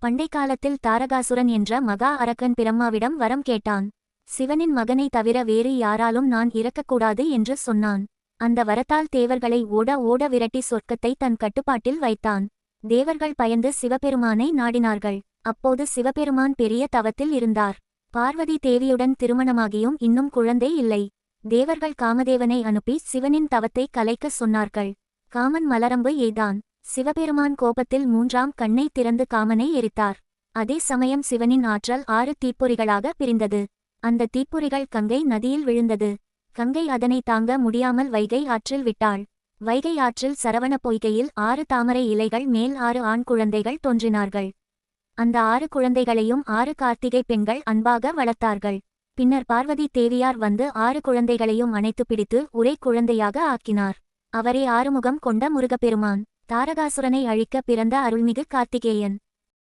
பண்டை காலத்தில் தாரகாசுரன் என்ற மகா அரக்கன் பிரம்மாவிடம் வரம் கேட்டான். சிவனின் மகனை தவிர வேறு யாராலும் நான் இறக்கக்கூடாது என்று சொன்னான். அந்த வரத்தால் தேவர்களை ஓட ஓட விரட்டி சொர்க்கத்தை தன் கட்டுப்பாட்டில் வைத்தான். தேவர்கள் பயந்து சிவபெருமானை நாடினார்கள். அப்போது சிவபெருமான் பெரிய தவத்தில் இருந்தார். பார்வதி தேவியுடன் திருமணமாகியும் இன்னும் குழந்தை இல்லை. தேவர்கள் காமதேவனை அனுப்பி சிவனின் தவத்தை கலைக்க சொன்னார்கள். காமன் மலரம்பு எய்தான். சிவபெருமான் கோபத்தில் மூன்றாம் கண்ணை திறந்து காமனை எரித்தார். அதே சமயம் சிவனின் ஆற்றல் 6 தீப்பொறிகளாக பிரிந்தது. அந்த தீப்பொறிகள் கங்கை நதியில் விழுந்தது. கங்கை அதனை தாங்க முடியாமல் வைகை ஆற்றில் விட்டாள். வைகை ஆற்றில் சரவண பொய்கையில் 6 தாமரை இலைகள் மேல் 6 ஆண் குழந்தைகள் தோன்றினார்கள். அந்த 6 குழந்தைகளையும் 6 கார்த்திகை பெண்கள் அன்பாக வளர்த்தார்கள். பின்னர் பார்வதி தேவியார் வந்து 6 குழந்தைகளையும் அணைத்து பிடித்து ஒரே குழந்தையாக ஆக்கினார். அவரே ஆறுமுகம் கொண்ட முருகப்பெருமான். தாரகாசுரனை அழிக்க பிறந்த அருள்மிகு கார்த்திகேயன்.